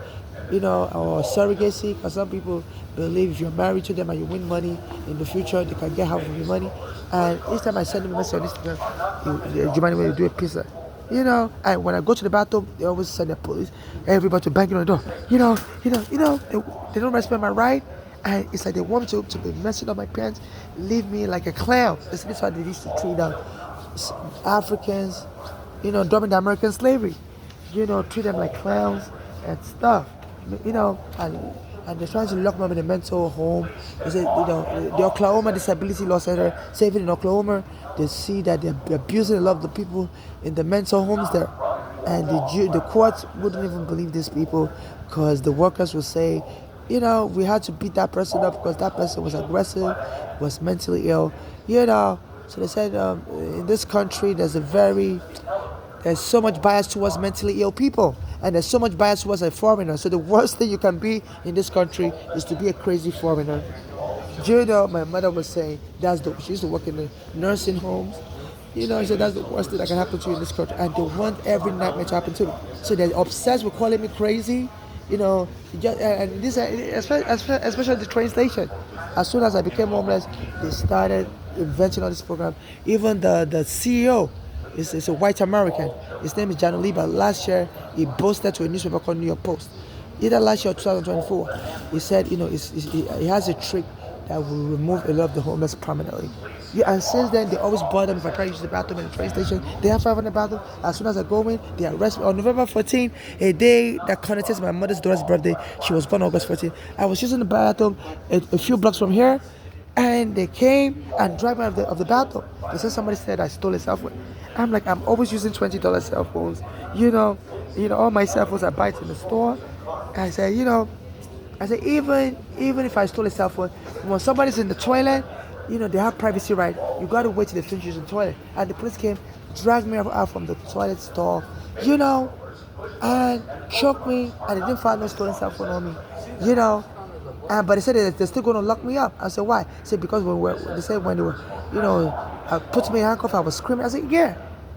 or surrogacy, because some people believe if you're married to them and you win money in the future, they can get half of your money. And each time I send him a message on Instagram, Jemani will do a pizza. And when I go to the bathroom, they always send the police, everybody to bang on the door. They don't respect my right, and it's like they want me to be messing up my pants, leave me like a clown. This is how they used to treat Africans, during the American slavery. Treat them like clowns and stuff. And they're trying to lock me up in a mental home. They say, the Oklahoma Disability Law Center, saving in Oklahoma, they see that they're abusing a lot of the people in the mental homes there. And the courts wouldn't even believe these people, because the workers would say, we had to beat that person up because that person was aggressive, was mentally ill, So they said in this country there's so much bias towards mentally ill people, and there's so much bias towards a foreigner. So the worst thing you can be in this country is to be a crazy foreigner. My mother was saying she used to work in the nursing homes. She said that's the worst thing that can happen to you in this country, and they want every nightmare to happen to me. So they're obsessed with calling me crazy. And this, especially the train station. As soon as I became homeless, they started inventing all this program. Even the CEO is a white American. His name is John Oliva. Last year, he boasted to a newspaper called New York Post. Either last year or 2024, he said, he has a trick that will remove a lot of the homeless permanently. And since then, they always bother them if I try to use the bathroom in the train station. They have 500 bathroom. As soon as I go in, they arrest me. On November 14, a day that connotates my mother's daughter's birthday, she was born August 14. I was using the bathroom a few blocks from here, and they came and dragged me out of the bathroom. They said somebody said I stole a cell phone. I'm like, I'm always using $20 cell phones. All my cell phones I buy it in the store. And I said, even if I stole a cell phone, when somebody's in the toilet, they have privacy right. You gotta wait till they finish using the toilet. And the police came, dragged me out from the toilet stall, and choked me, and they didn't find no stolen cell phone on me, but they said they're still gonna lock me up. I said, why? They said, because when they were, put me in handcuffs, I was screaming. I said, yeah.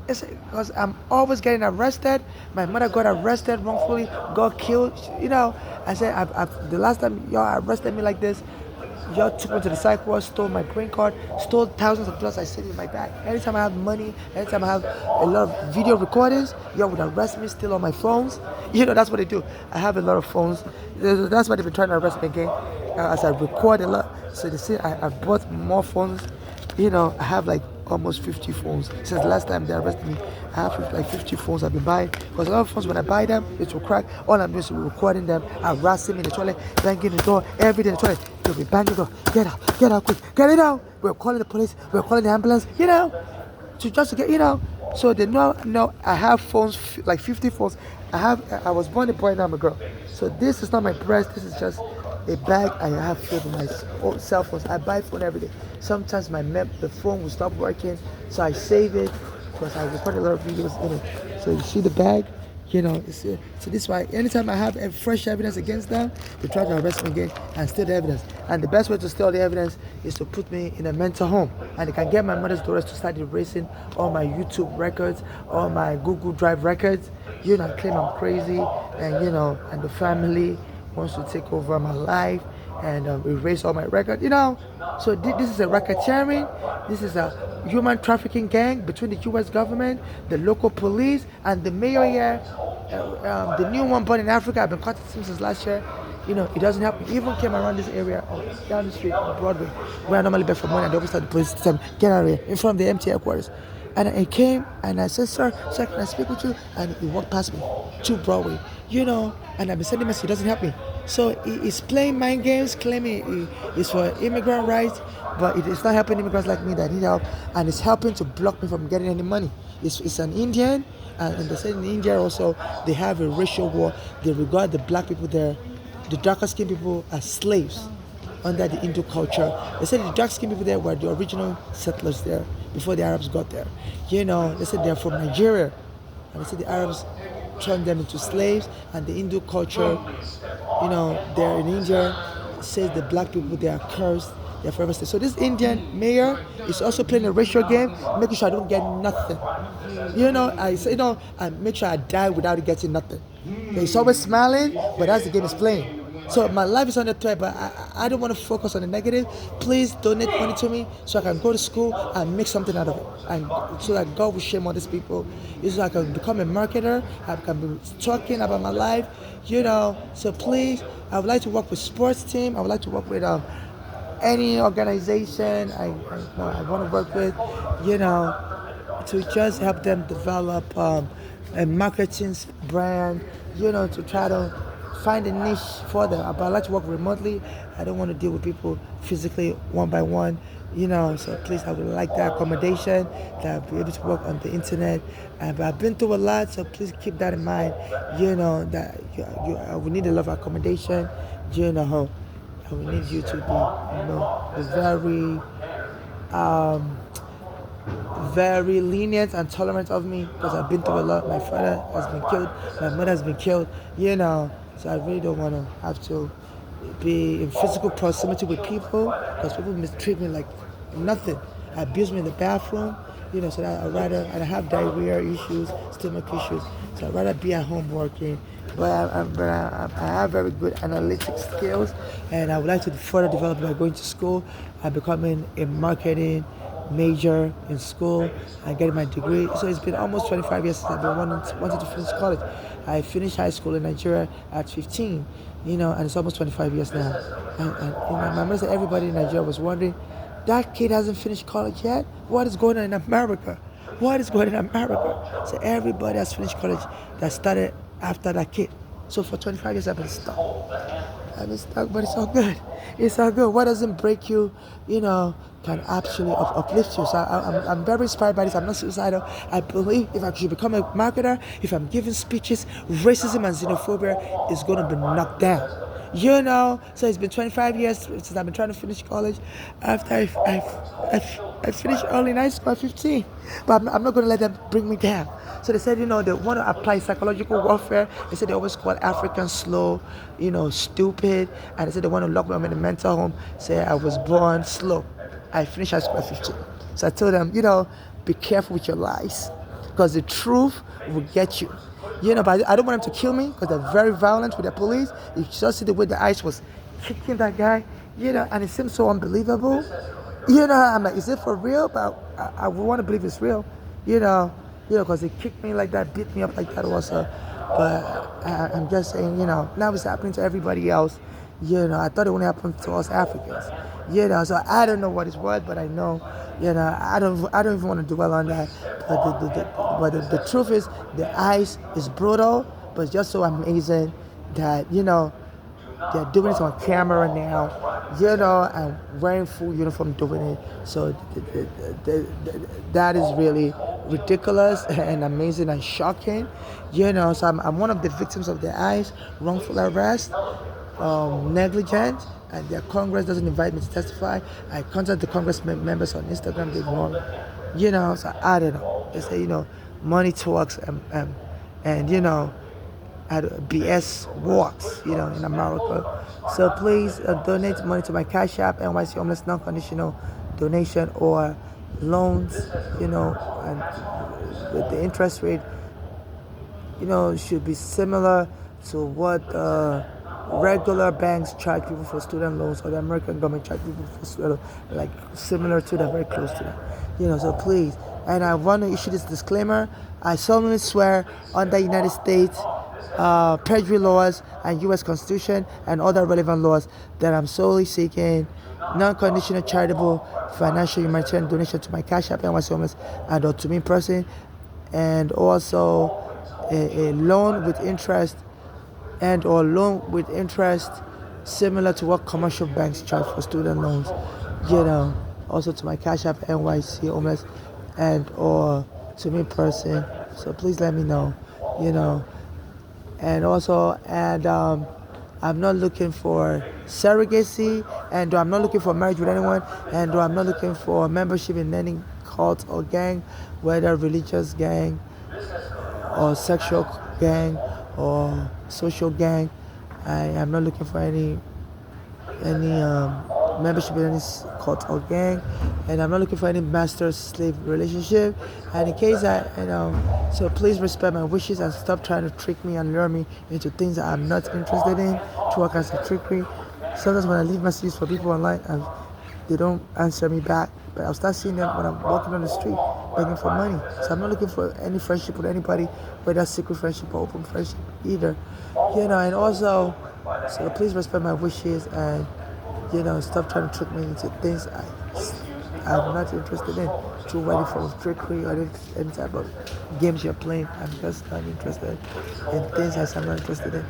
It's because I'm always getting arrested. My mother got arrested wrongfully, got killed. I said, the last time y'all arrested me like this, y'all took me to the psych ward, stole my green card, stole thousands of dollars I saved in my bag. Anytime I have money, anytime I have a lot of video recordings, y'all would arrest me, steal all my phones. That's what they do. I have a lot of phones. That's why they've been trying to arrest me again, as I record a lot. So they say I bought more phones. I have like almost 50 phones. Since the last time they arrested me, I have like 50 phones I've been buying. Because a lot of phones, when I buy them, it will crack. All I'm doing is recording them, harassing me in the toilet, banging the door, every day in the toilet. They'll be banging the door. Get out quick, get it out. We're calling the police, we're calling the ambulance, to just to get, So they know I have phones, like 50 phones. I was born a boy, now I'm a girl. So this is not my breast, this is just a bag I have filled with my own cell phones. I buy phone every day. Sometimes the phone will stop working, so I save it because I record a lot of videos in it. So you see the bag, so this is why anytime I have a fresh evidence against them, they try to arrest me again and steal the evidence. And the best way to steal the evidence is to put me in a mental home. And they can get my mother's daughters to start erasing all my YouTube records, all my Google Drive records. Claim I'm crazy, and and the family wants to take over my life and erase all my records. So this is a racketeering. This is a human trafficking gang between the U.S. government, the local police, and the mayor here. The new one born in Africa. I've been contacting him since last year. It doesn't help me. He even came around this area, down the street on Broadway, where I normally beg for money, and they always tell the police to tell me, get out of here, in front of the MTA headquarters. And he came and I said, sir, can I speak with you? And he walked past me to Broadway, and I've been sending messages, he doesn't help me. So he's playing mind games, claiming it's for immigrant rights, but it's not helping immigrants like me that need help, and it's helping to block me from getting any money. It's an Indian, and they say in India also, they have a racial war. They regard the black people there, the darker skinned people, as slaves under the Hindu culture. They said the dark skinned people there were the original settlers there before the Arabs got there. They said they're from Nigeria, and they said the Arabs turned them into slaves, and the Hindu culture, they're in India, says the black people, they are cursed, they're forever slaves. So this Indian mayor is also playing a racial game, making sure I don't get nothing. I say, and make sure I die without getting nothing. He's always smiling, but that's the game he's playing. So my life is under threat, but I don't want to focus on the negative. Please donate money to me so I can go to school and make something out of it, and so that God will shame all these people. So I can become a marketer. I can be talking about my life, So please, I would like to work with sports team. I would like to work with any organization I want to work with, to just help them develop a marketing brand, to try to find a niche for them. But I like to work remotely. I don't want to deal with people physically one by one, So please, I would like that accommodation, that I'll be able to work on the internet. But I've been through a lot, so please keep that in mind. That I will need a lot of accommodation. I will need you to be, very lenient and tolerant of me, because I've been through a lot. My father has been killed, my mother has been killed, So I really don't want to have to be in physical proximity with people, because people mistreat me like nothing. Abuse me in the bathroom, so that and I have diarrhea issues, stomach issues, so I'd rather be at home working. But I have very good analytic skills, and I would like to further develop by going to school and becoming a marketing major in school and getting my degree. So it's been almost 25 years since I've been wanting to finish college. I finished high school in Nigeria at 15, and it's almost 25 years now. And my mother said everybody in Nigeria was wondering, that kid hasn't finished college yet? What is going on in America? What is going on in America? So everybody has finished college that started after that kid. So for 25 years I've been stuck. But it's all good. It's all good. What doesn't break you, can actually uplift you. So I'm very inspired by this. I'm not suicidal. I believe if I should become a marketer, if I'm giving speeches, racism and xenophobia is going to be knocked down. So it's been 25 years since I've been trying to finish college. After I finished early in high school at 15, but I'm not going to let them bring me down. So they said, they want to apply psychological warfare. They said they always call Africans slow, stupid, and they said they want to lock me up in a mental home. Say I was born slow. I finished high school at 15. So I told them, be careful with your lies, because the truth will get you. But I don't want them to kill me, because they're very violent with the police. You just see the way the ice was kicking that guy, and it seems so unbelievable. I'm like, is it for real? But I would want to believe it's real, because they kicked me like that, beat me up like that also. But I'm just saying, now it's happening to everybody else. I thought it wouldn't happen to us Africans. So I don't know what it's worth, but I know, I don't even want to dwell on that. But the truth is, the ice is brutal, but it's just so amazing that, they're doing it on camera now, and wearing full uniform doing it. So that is really ridiculous and amazing and shocking. So I'm one of the victims of the ICE wrongful arrest, negligent, and their Congress doesn't invite me to testify. I contact the Congress members on Instagram, they won't. So I don't know. They say, money talks, and BS works, in America. So please donate money to my Cash App, NYC Homeless Non-Conditional Donation, or loans, and with the interest rate, should be similar to what regular banks charge people for student loans, or the American government charge people for student loans, like similar to that, very close to that. So please. And I want to issue this disclaimer. I solemnly swear under United States perjury laws and U.S. Constitution and other relevant laws that I'm solely seeking non-conditional charitable financial humanitarian donation to my Cash App, NYC Homeless, and or to me in person, and also a loan with interest similar to what commercial banks charge for student loans, also to my Cash App, NYC Homeless, and or to me in person. So please let me know, and I'm not looking for surrogacy, and I'm not looking for marriage with anyone, and I'm not looking for membership in any cult or gang, whether religious gang or sexual gang or social gang. I am not looking for any membership in any cult or gang, and I'm not looking for any master-slave relationship. And in case so please respect my wishes and stop trying to trick me and lure me into things that I'm not interested in, to work as a trickery. Sometimes when I leave messages for people online and they don't answer me back, but I'll start seeing them when I'm walking on the street begging for money. So I'm not looking for any friendship with anybody, whether secret friendship or open friendship either. And also, so please respect my wishes and stop trying to trick me into things I'm not interested in, through any form of trickery or any type of games you're playing. I'm just not interested in things that I'm not interested in,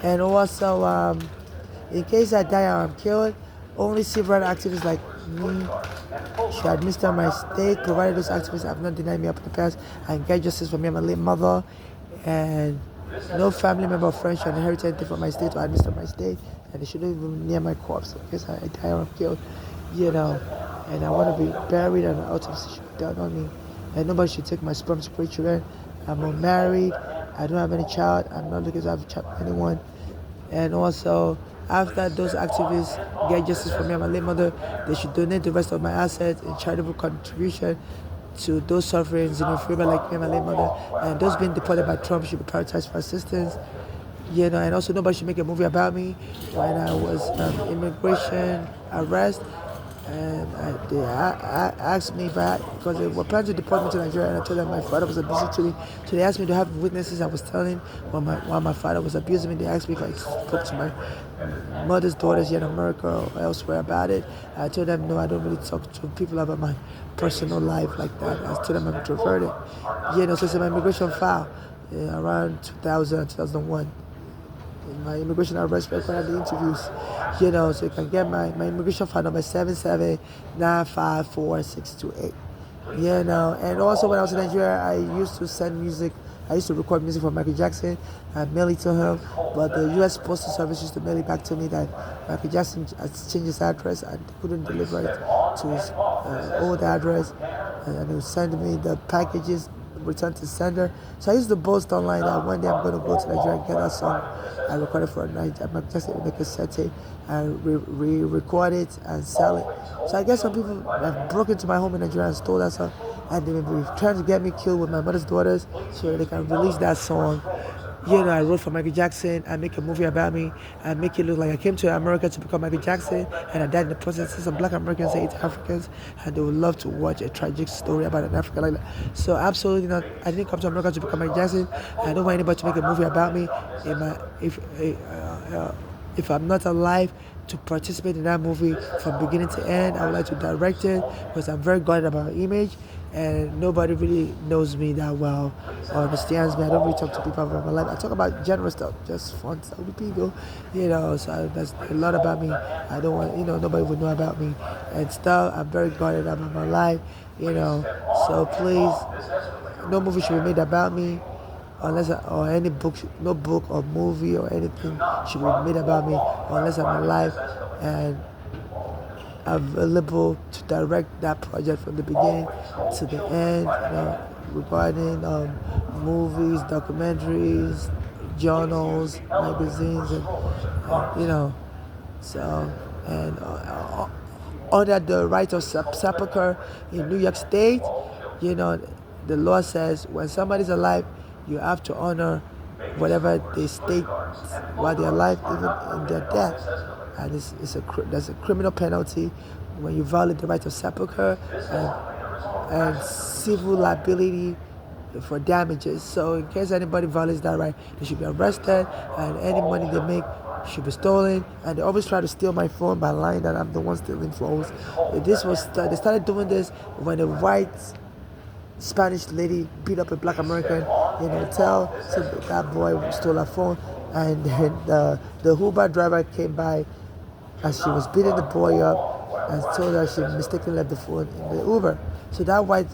And also, in case I die or I'm killed, only civil rights activists like me should administer my state, provided those activists have not denied me up in the past, and get justice for me and my late mother. And no family member or friend should inherit anything from my state or administer my state, and they shouldn't even be near my corpse in case I die or I'm killed, And I want to be buried and an autopsy should be done on me. And nobody should take my sperm to create children. I'm unmarried. I don't have any child. I'm not looking to have a child with anyone. And also, after those activists get justice for me and my late mother, they should donate the rest of my assets in charitable contribution to those suffering xenophobia like me and my late mother. And those being deported by Trump should be prioritized for assistance. And also nobody should make a movie about me when I was immigration arrest. And they asked me back because they were planning to deport me to Nigeria, and I told them my father was abusive to me. So they asked me to have witnesses. I was telling while my father was abusing me. They asked me if I spoke to my mother's daughters here in America or elsewhere about it. I told them no, I don't really talk to people about my personal life like that. I told them I'm introverted. So it's in my immigration file around 2000, 2001. In my immigration arrest record at the interviews, so you can get my immigration file number 7795468. And also when I was in Nigeria, I used to send music. I used to record music for Michael Jackson and mail it to him, but the U.S. Postal Service used to mail it back to me that Michael Jackson has changed his address and couldn't deliver it to his old address, and he would send me the packages return to sender. So I used to boast online that one day I'm going to go to Nigeria and get that song I recorded for a night. I'm just going to make a cassette and re-record it and sell it. So I guess some people have broken into my home in Nigeria and stole that song, and they may be trying to get me killed with my mother's daughters so that they can release that song. I wrote for Michael Jackson and make a movie about me and make it look like I came to America to become Michael Jackson and I died in the process. Some black Americans hate Africans and they would love to watch a tragic story about an African like that. So absolutely not. I didn't come to America to become Michael Jackson. I don't want anybody to make a movie about me. If I'm not alive, to participate in that movie from beginning to end. I would like to direct it because I'm very guarded about my image, and nobody really knows me that well or understands me. I don't really talk to people about my life. I talk about general stuff, just fun stuff with people, So that's a lot about me. I don't want, nobody would know about me and stuff. I'm very guarded about my life, So please, no movie should be made about me or any book, no book or movie or anything should be made about me unless I'm alive and available to direct that project from the beginning to the end, regarding movies, documentaries, journals, magazines, and so, and under the right of sepulcher in New York State, the law says when somebody's alive, you have to honor whatever they state while they're alive, even in their death. And there's a criminal penalty when you violate the right of sepulcher and civil liability for damages. So in case anybody violates that right, they should be arrested, and any money they make should be stolen. And they always try to steal my phone by lying that I'm the one stealing phones. They started doing this when a white Spanish lady beat up a black American in a hotel. So that boy stole her phone, and then the Uber driver came by as she was beating the boy up and told her she mistakenly left the phone in the Uber. So that white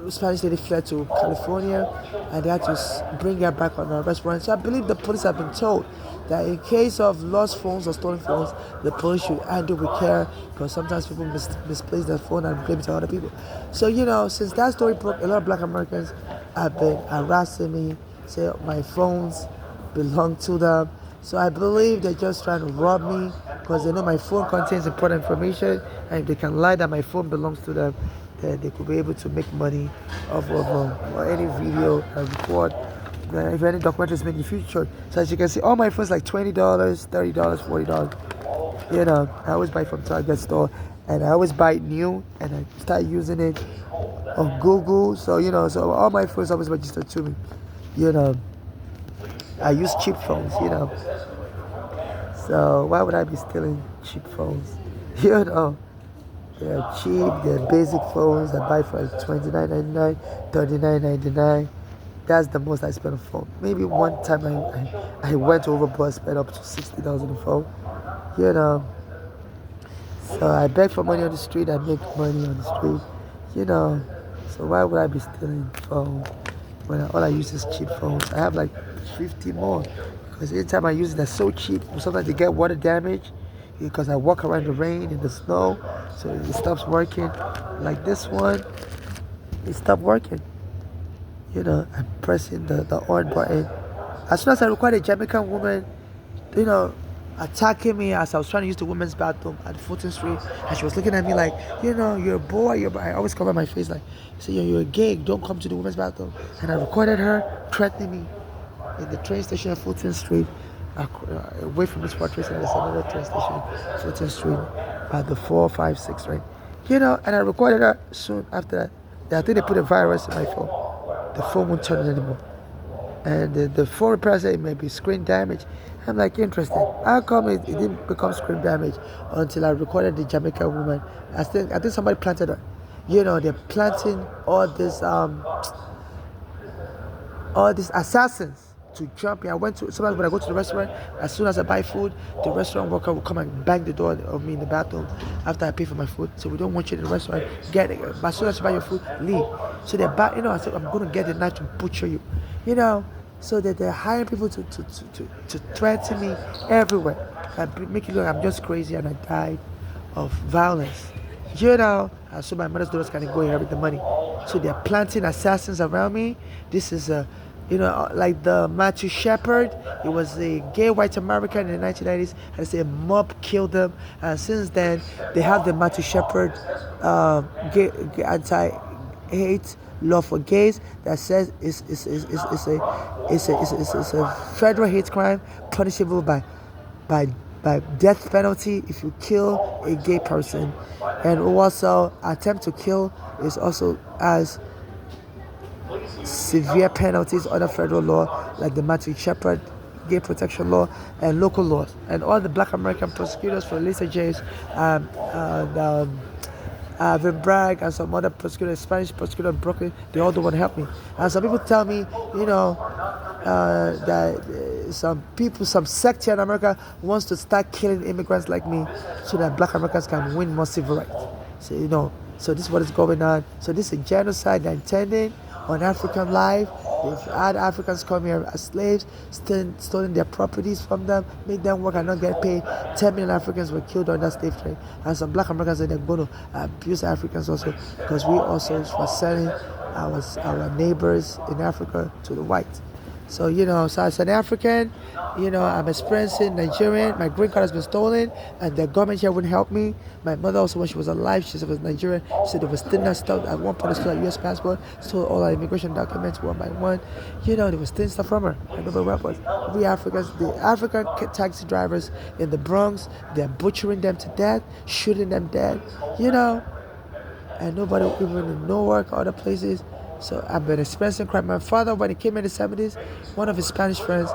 Spanish lady fled to California, and they had to bring her back on an arrest warrant. So I believe the police have been told that in case of lost phones or stolen phones, the police should handle with care, because sometimes people misplace their phone and blame it to other people. So since that story broke, a lot of black Americans have been harassing me, say my phones belong to them. So I believe they're just trying to rob me because they know my phone contains important information, and if they can lie that my phone belongs to them, then they could be able to make money off of or any video I record. If any documentary is made in the future. So as you can see, all my phones like $20, $30, $40. I always buy from Target store, and I always buy it new, and I start using it on Google. So so all my phones always registered to me. I use cheap phones. So why would I be stealing cheap phones? They're cheap, they're basic phones I buy for $29.99, $39.99. That's the most I spend on phone. Maybe one time I went overboard, spent up to $60 on a phone. So I beg for money on the street, I make money on the street. So why would I be stealing phones when all I use is cheap phones? I have like 50 more, because anytime I use it, they're so cheap. Sometimes they get water damage because I walk around the rain and the snow, so it stops working. Like this one, it stopped working. I'm pressing the on button. As soon as I record a Jamaican woman, attacking me as I was trying to use the women's bathroom at 14th Street, and she was looking at me like, you're a boy. I always cover my face like, say, you're a gay, don't come to the women's bathroom. And I recorded her threatening me in the train station at 14th Street, away from this fortress, and there's another train station, 14th Street, at the 4, 5, 6, right? And I recorded her soon after that. I think they put a virus in my phone. The phone won't turn it anymore. And the phone repair said it may be screen damage. I'm like, interesting. How come it didn't become screen damage until I recorded the Jamaican woman? I think somebody planted her. They're planting all these assassins to jump in. Sometimes when I go to the restaurant, as soon as I buy food, the restaurant worker will come and bang the door of me in the bathroom after I pay for my food. So we don't want you in the restaurant. Get it. But as soon as you buy your food, leave. So they're back. I said, I'm going to get a knife to butcher you. So that they're hiring people to threaten me everywhere. And make it look like I'm just crazy and I died of violence. And so my mother's daughters can go here with the money. So they're planting assassins around me. This is like the Matthew Shepard. It was a gay white American in the 1990s, and say a mob killed him. And since then, they have the Matthew Shepard gay anti-hate law for gays that says it's a federal hate crime punishable by death penalty if you kill a gay person, and also attempt to kill is also as severe penalties under federal law, like the Matthew Shepard gay protection law and local laws. And all the black American prosecutors for Lisa James, and Vin Bragg, and some other prosecutors, Spanish prosecutor in Brooklyn, they all don't want to help me. And some people tell me, that some people, some sect here in America wants to start killing immigrants like me so that black Americans can win more civil rights. So this is what is going on. So this is a genocide they're intending on African life. They've had Africans come here as slaves, stolen their properties from them, made them work and not get paid. 10 million Africans were killed on that slave trade. And some black Americans said they're going to abuse Africans also, because we also were selling our neighbors in Africa to the whites. So, so as an African, I'm experiencing Nigerian. My green card has been stolen, and the government here wouldn't help me. My mother also, when she was alive, she said it was Nigerian. She said they were stealing her stuff. At one point, they stole her U.S. passport, stole all our immigration documents one by one. They were stealing stuff from her. And nobody helped us. We Africans, the African taxi drivers in the Bronx, they're butchering them to death, shooting them dead, and nobody even in Newark, other places. So I've been experiencing crime. My father, when he came in the 70s, one of his Spanish friends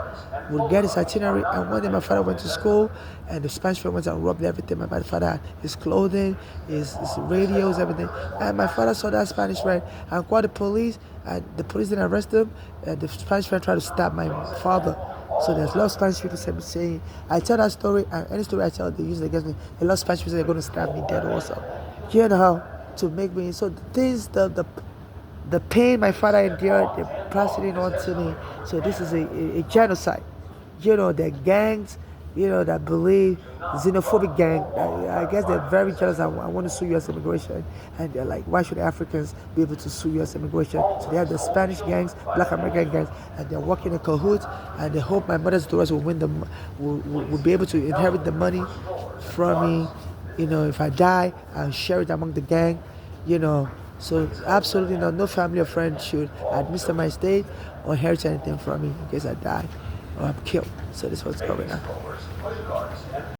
would get his itinerary, and one day my father went to school, and the Spanish friend went and robbed everything. My father had his clothing, his radios, everything. And my father saw that Spanish friend and called the police, and the police didn't arrest him, and the Spanish friend tried to stab my father. So there's a lot of Spanish people saying, I tell that story, and any story I tell, they use it against me. A lot of Spanish people say they're going to stab me dead also. To make me, so the pain my father endured, they passed it on to me. So this is a genocide. The gangs, that believe, xenophobic gang, I guess they're very jealous. I want to sue U.S. immigration. And they're like, why should Africans be able to sue U.S. immigration? So they have the Spanish gangs, black American gangs, and they're working in cahoots, and they hope my mother's daughters will will be able to inherit the money from me. If I die, I'll share it among the gang, So absolutely no family or friend should administer my estate or inherit anything from me in case I die or I'm killed. So this is what's going on.